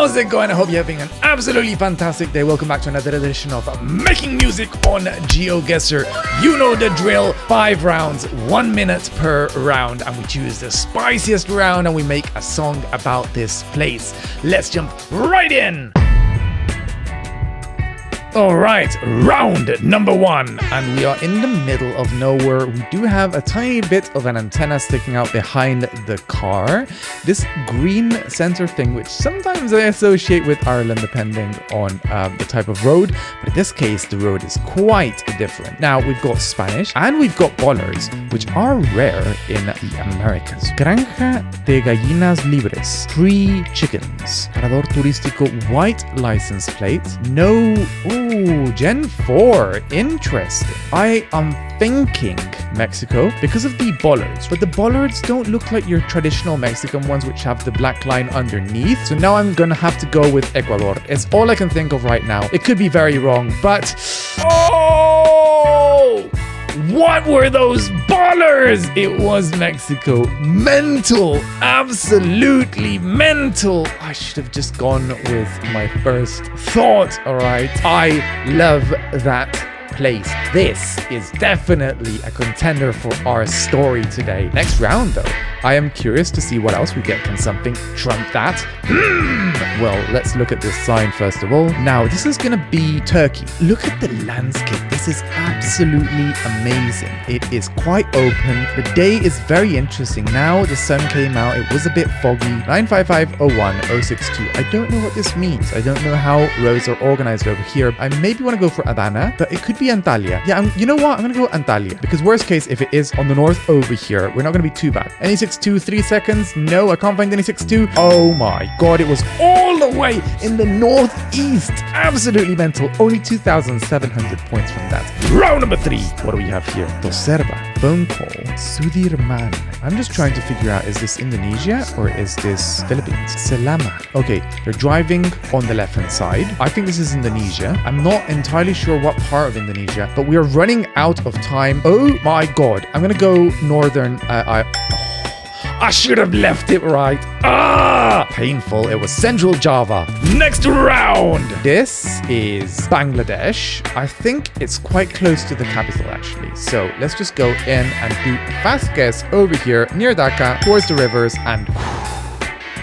How's it going? I hope you're having an absolutely fantastic day. Welcome back to another edition of Making Music on GeoGuessr. You know the drill. 5 rounds, 1 minute per round, and we choose the spiciest round and we make a song about this place. Let's jump right in. Alright, round number 1, and we are in the middle of nowhere. We do have a tiny bit of an antenna sticking out behind the car. This green center thing, which sometimes I associate with Ireland depending on the type of road, but in this case the road is quite different. Now we've got Spanish and we've got bollards, which are rare in the Americas. Granja de gallinas libres, free chickens, parador turístico, white license plate, no... Ooh, Gen 4. Interesting. I am thinking Mexico because of the bollards, but the bollards don't look like your traditional Mexican ones which have the black line underneath. So now I'm gonna have to go with Ecuador. It's all I can think of right now. It could be very wrong, but... Oh! What were those bollards? It was Mexico. Mental. Absolutely mental. I should have just gone with my first thought, all right? I love that place. This is definitely a contender for our story today. Next round, though. I am curious to see what else we get. Can something trump that? Well, let's look at this sign first of all. Now, this is gonna be Turkey. Look at the landscape. This is absolutely amazing. It is quite open. The day is very interesting. Now the sun came out. It was a bit foggy. 95501-062. I don't know what this means. I don't know how roads are organized over here. I maybe want to go for Adana, but it could be Antalya. Yeah, you know what? I'm gonna go Antalya because worst case, if it is on the north over here, we're not gonna be too bad. Any 6-2, 3 seconds? No, I can't find any 6-2. Oh my god, it was all the way in the northeast. Absolutely mental. Only 2,700 points from that. Round number 3. What do we have here? Toserba. Phone call. Sudirman. I'm just trying to figure out, is this Indonesia or is this Philippines? Selama. Okay, they're driving on the left-hand side. I think this is Indonesia. I'm not entirely sure what part of Indonesia, but we are running out of time. Oh my god. I'm gonna go northern. I should have left it right. Painful. It was Central Java. Next round. This is Bangladesh. I think it's quite close to the capital, actually. So let's just go in and do a fast guess over here near Dhaka, towards the rivers, and...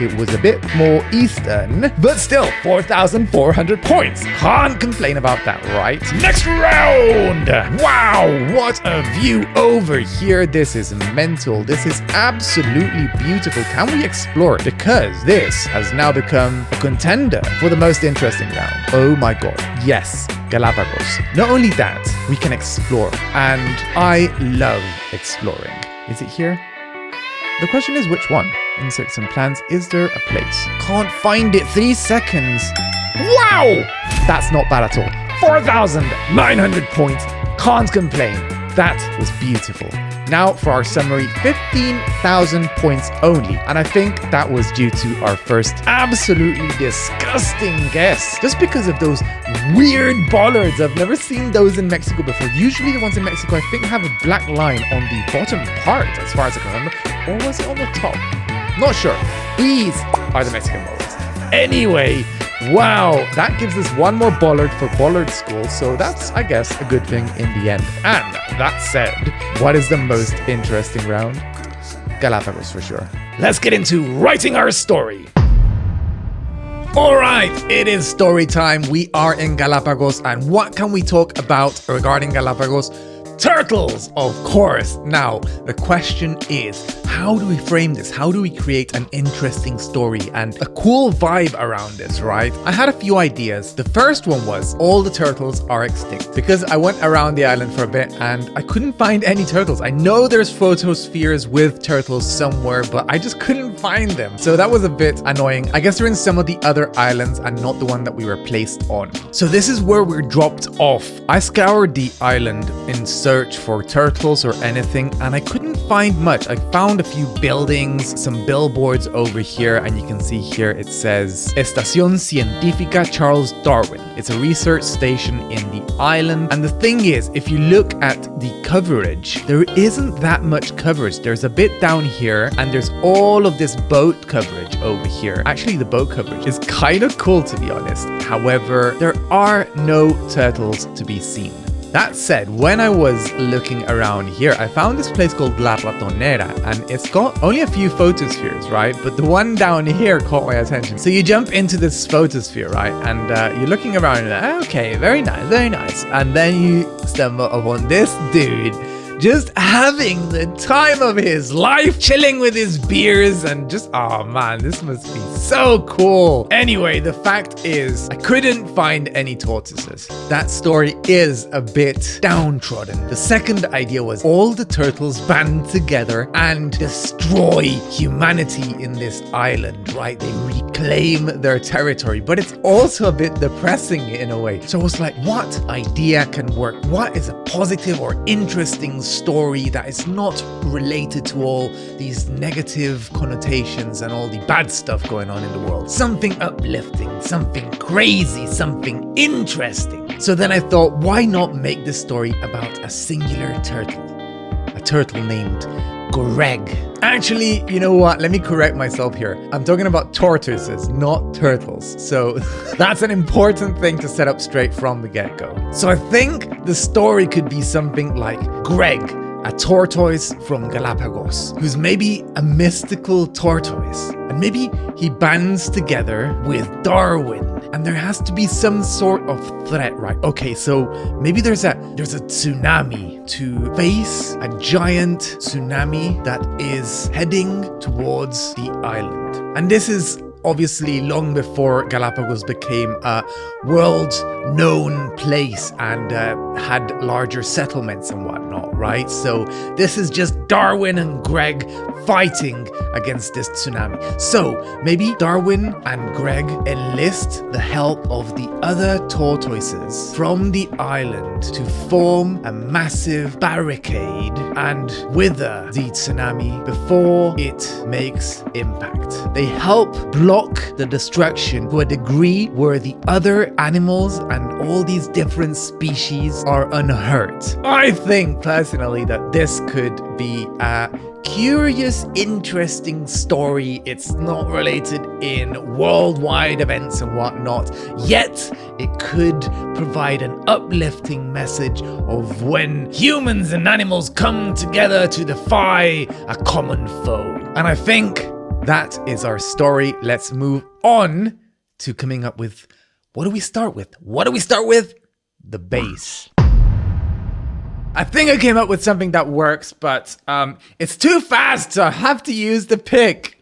It was a bit more eastern, but still 4,400 points. Can't complain about that, right? Next round! Wow, what a view over here. This is mental. This is absolutely beautiful. Can we explore it? Because this has now become a contender for the most interesting round. Oh my god. Yes, Galapagos. Not only that, we can explore, and I love exploring. Is it here? The question is which one? Insects and plants, is there a place? Can't find it, 3 seconds. Wow! That's not bad at all. 4,900 points, can't complain. That was beautiful. Now for our summary, 15,000 points only. And I think that was due to our first absolutely disgusting guess. Just because of those weird bollards. I've never seen those in Mexico before. Usually the ones in Mexico, I think, have a black line on the bottom part, as far as I can remember. Or was it on the top? Not sure. These are the Mexican bollards. Anyway, wow, that gives us 1 more bollard for bollard school. So that's, I guess, a good thing in the end. And that said, what is the most interesting round? Galapagos for sure. Let's get into writing our story. All right, it is story time. We are in Galapagos, and what can we talk about regarding Galapagos? Turtles, of course. Now, the question is, how do we frame this? How do we create an interesting story and a cool vibe around this, right? I had a few ideas. The first one was all the turtles are extinct, because I went around the island for a bit and I couldn't find any turtles. I know there's photospheres with turtles somewhere, but I just couldn't find them. So that was a bit annoying. I guess they're in some of the other islands and not the one that we were placed on. So this is where we're dropped off. I scoured the island in search for turtles or anything, and I couldn't find much. I found a few buildings, some billboards over here, and you can see here it says Estación Científica Charles Darwin. It's a research station in the island. And the thing is, if you look at the coverage, there isn't that much coverage. There's a bit down here, and there's all of this boat coverage over here. Actually, the boat coverage is kind of cool, to be honest. However, there are no turtles to be seen. That said, when I was looking around here, I found this place called La Ratonera, and it's got only a few photospheres, right? But the one down here caught my attention. So you jump into this photosphere, right? And you're looking around and like, okay, very nice, very nice. And then you stumble upon this dude just having the time of his life, chilling with his beers and just, oh man, this must be so cool. Anyway, the fact is, I couldn't find any tortoises. That story is a bit downtrodden. The second idea was all the turtles band together and destroy humanity in this island, right? They reclaim their territory, but it's also a bit depressing in a way. So I was like, what idea can work? What is a positive or interesting story that is not related to all these negative connotations and all the bad stuff going on in the world? Something uplifting, something crazy, something interesting. So then I thought, why not make this story about a singular turtle? A turtle named Greg. Actually, you know what? Let me correct myself here. I'm talking about tortoises, not turtles. So that's an important thing to set up straight from the get-go. So I think the story could be something like Greg, a tortoise from Galapagos, who's maybe a mystical tortoise. And maybe he bands together with Darwin. And there has to be some sort of threat, right? Okay, so maybe there's a tsunami to face, a giant tsunami that is heading towards the island. And this is obviously long before Galapagos became a world-known place and had larger settlements and whatnot, right? So this is just Darwin and Greg fighting against this tsunami. So maybe Darwin and Greg enlist the help of the other tortoises from the island to form a massive barricade and wither the tsunami before it makes impact. They help block the destruction to a degree where the other animals and all these different species are unhurt. I think personally that this could be a curious, interesting story. It's not related in worldwide events and whatnot, yet it could provide an uplifting message of when humans and animals come together to defy a common foe. And I think that is our story. Let's move on to coming up with, what do we start with? What do we start with? The bass. I think I came up with something that works, but it's too fast, so I have to use the pick.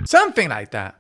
Something like that.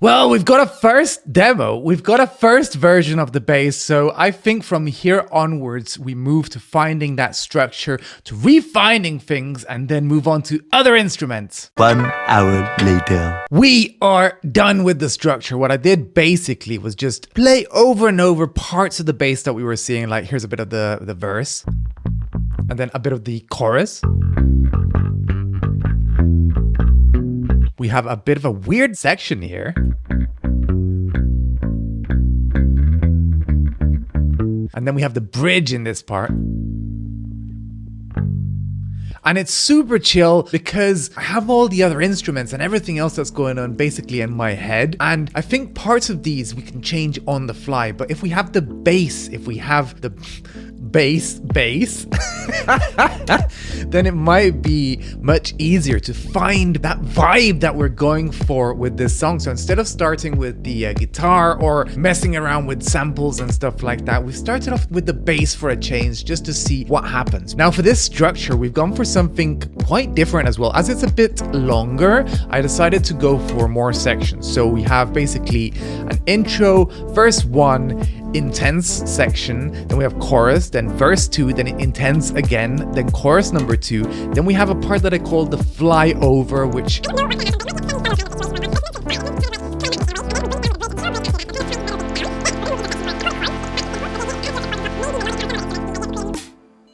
Well, we've got a first demo. We've got a first version of the bass. So I think from here onwards, we move to finding that structure, to refining things, and then move on to other instruments. 1 hour later. We are done with the structure. What I did basically was just play over and over parts of the bass that we were seeing. Like here's a bit of the verse, and then a bit of the chorus. We have a bit of a weird section here. And then we have the bridge in this part. And it's super chill because I have all the other instruments and everything else that's going on basically in my head. And I think parts of these we can change on the fly. But if we have the bass, if we have the bass, then it might be much easier to find that vibe that we're going for with this song. So instead of starting with the guitar or messing around with samples and stuff like that, we started off with the bass for a change just to see what happens. Now for this structure, we've gone for something quite different as well. As it's a bit longer, I decided to go for more sections. So we have basically an intro, verse 1, intense section, then we have chorus, then verse 2, then intense again, then chorus number 2, then we have a part that I call the flyover, which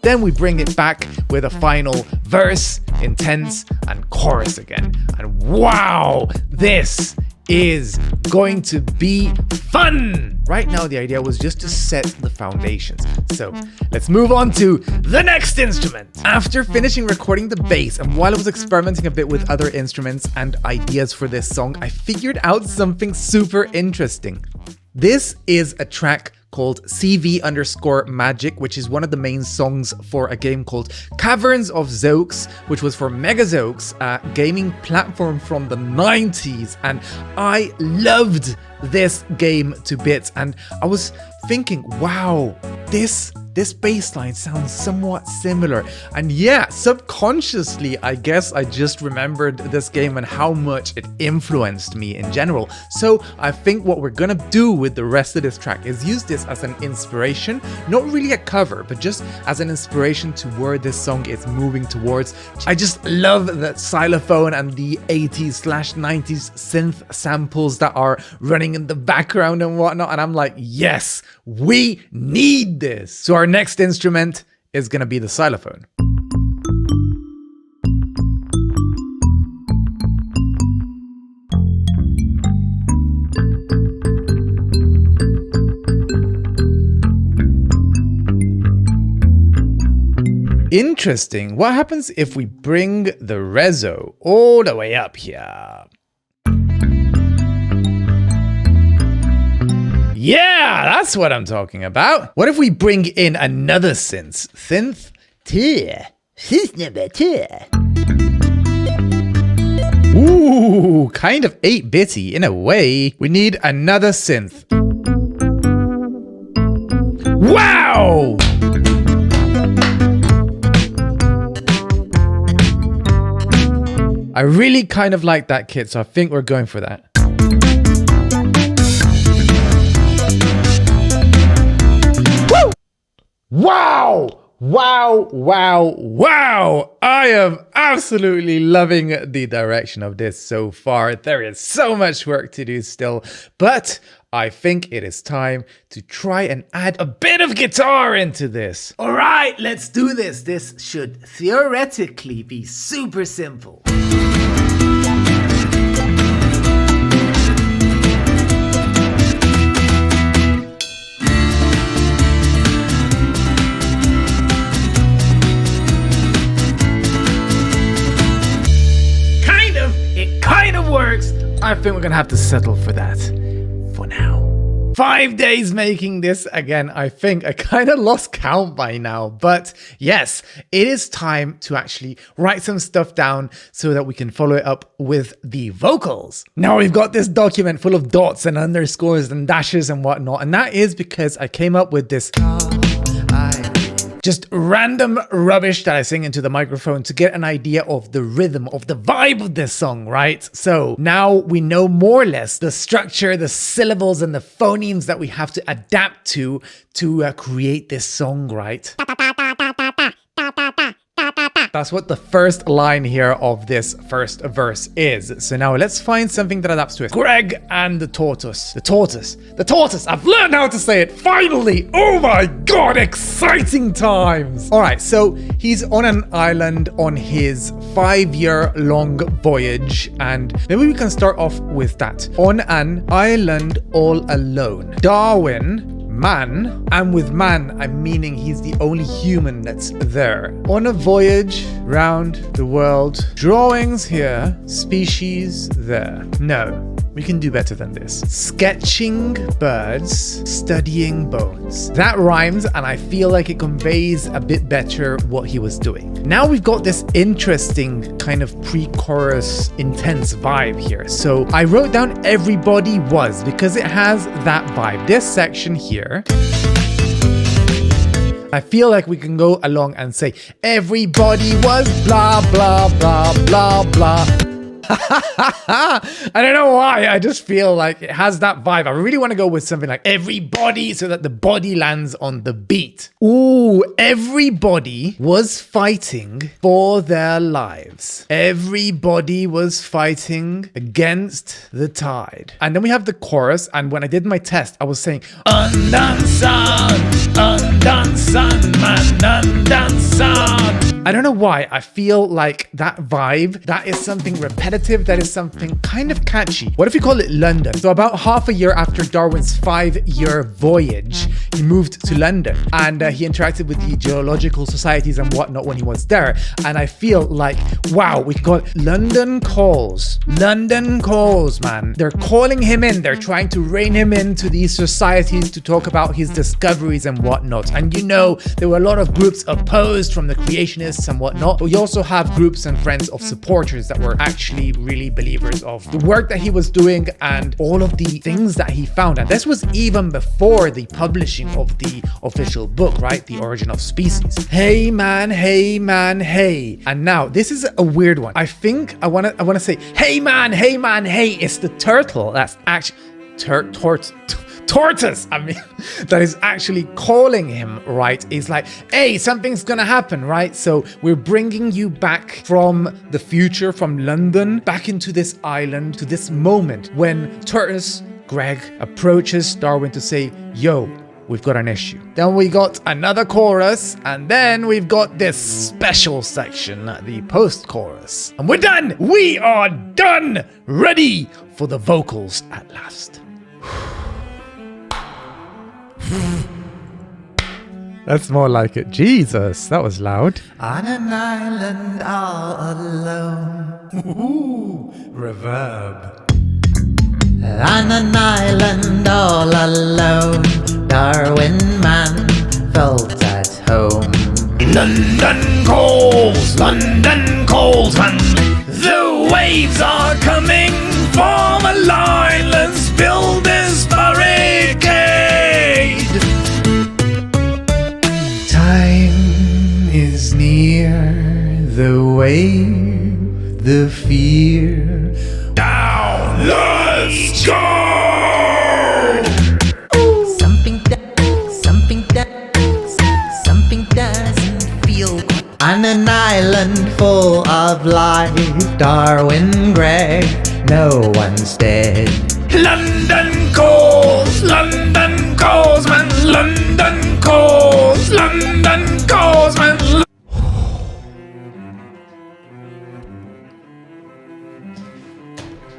then we bring it back with a final verse, intense, and chorus again. And wow, this is going to be fun! Right now, the idea was just to set the foundations. So let's move on to the next instrument. After finishing recording the bass, and while I was experimenting a bit with other instruments and ideas for this song, I figured out something super interesting. This is a track called CV_Magic, which is one of the main songs for a game called Caverns of Zeux, which was for Megazeux, a gaming platform from the 90s. And I loved this game to bits. And I was thinking, wow, this bass line sounds somewhat similar. And yeah, subconsciously, I guess I just remembered this game and how much it influenced me in general. So I think what we're gonna do with the rest of this track is use this as an inspiration, not really a cover, but just as an inspiration to where this song is moving towards. I just love the xylophone and the 80s/90s synth samples that are running in the background and whatnot. And I'm like, yes, we need this. So our next instrument is gonna be the xylophone. Interesting. What happens if we bring the reso all the way up here? Yeah, that's what I'm talking about. What if we bring in another synth? Synth 2. Synth number 2. Ooh, kind of 8-bitty in a way. We need another synth. Wow! I really kind of like that kit, so I think we're going for that. Woo! Wow! Wow, wow, wow! I am absolutely loving the direction of this so far. There is so much work to do still, but I think it is time to try and add a bit of guitar into this. All right, let's do this. This should theoretically be super simple. Works. I think we're gonna have to settle for that for now. 5 days making this again. I think I kind of lost count by now, but yes, it is time to actually write some stuff down so that we can follow it up with the vocals. Now we've got this document full of dots and underscores and dashes and whatnot, and that is because I came up with this just random rubbish that I sing into the microphone to get an idea of the rhythm, of the vibe of this song, right? So now we know more or less the structure, the syllables and the phonemes that we have to adapt to create this song, right? That's what the first line here of this first verse is. So now let's find something that adapts to it. Greg and the tortoise. The tortoise. The tortoise. I've learned how to say it. Finally. Oh my God. Exciting times. All right. So he's on an island on his 5-year-long voyage. And maybe we can start off with that. On an island all alone. Darwin, man, and with man, I'm meaning he's the only human that's there. On a voyage round the world. Drawings here, species there. No, We can do better than this. Sketching birds, studying bones. That rhymes, and I feel like it conveys a bit better what he was doing. Now we've got this interesting kind of pre-chorus intense vibe here. So I wrote down everybody was because it has that vibe. This section here, I feel like we can go along and say, everybody was blah, blah, blah, blah, blah. I don't know why. I just feel like it has that vibe. I really want to go with something like everybody so that the body lands on the beat. Ooh, everybody was fighting for their lives. Everybody was fighting against the tide. And then we have the chorus. And when I did my test, I was saying, undone sun, man, undone sun. I don't know why. I feel like that vibe, that is something repetitive, that is something kind of catchy. What if we call it London? So about half a year after Darwin's 5-year voyage, he moved to London and he interacted with the geological societies and whatnot when he was there. And I feel like, wow, we call it London calls. London calls, man. They're calling him in. They're trying to rein him into these societies to talk about his discoveries and whatnot. And you know, there were a lot of groups opposed from the creationists and whatnot, but we also have groups and friends of supporters that were actually really believers of the work that he was doing and all of the things that he found. And this was even before the publishing of the official book, right? The Origin of Species. Hey man, hey man, hey. And now this is a weird one. I think I wanna say, hey man, hey man, hey. It's the turtle that's actually tortoise, I mean, that is actually calling him, right? Is like, hey, something's gonna happen, right? So we're bringing you back from the future, from London, back into this island, to this moment when tortoise Greg approaches Darwin to say, yo, we've got an issue. Then we got another chorus, and then we've got this special section, the post-chorus. And we're done! We are done! Ready for the vocals at last. That's more like it. Jesus, that was loud. On an island all alone. Ooh, reverb. On an island all alone, Darwin man felt at home. London calls, man. The waves are coming from a line. Let's build this barricade. Time is near, the wave, the fear. Down, let's go! Something doesn't feel quite. On an island full of life, Darwin Greg, no one's dead. London calls, man. London calls, man.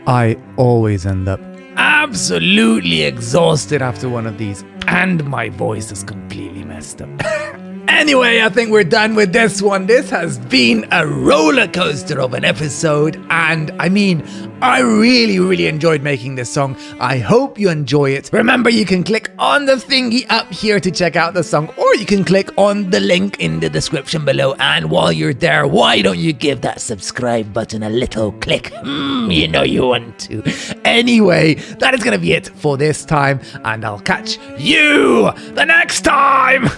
I always end up absolutely exhausted after one of these, and my voice is completely messed up. Anyway, I think we're done with this one. This has been a roller coaster of an episode, and I mean, I really enjoyed making this song. I hope you enjoy it. Remember, you can click on the thingy up here to check out the song, or you can click on the link in the description below. And while you're there, why don't you give that subscribe button a little click? You know you want to. Anyway, that is gonna be it for this time, and I'll catch you the next time.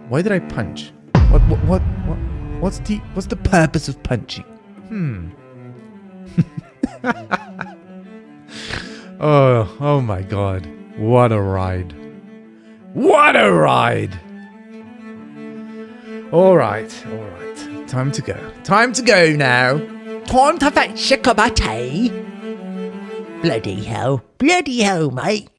Why did I punch? What's the purpose of punching? Oh my God. What a ride. What a ride. All right. Time to go. Time to go now. Time to fetch a cup of tea. Bloody hell, mate.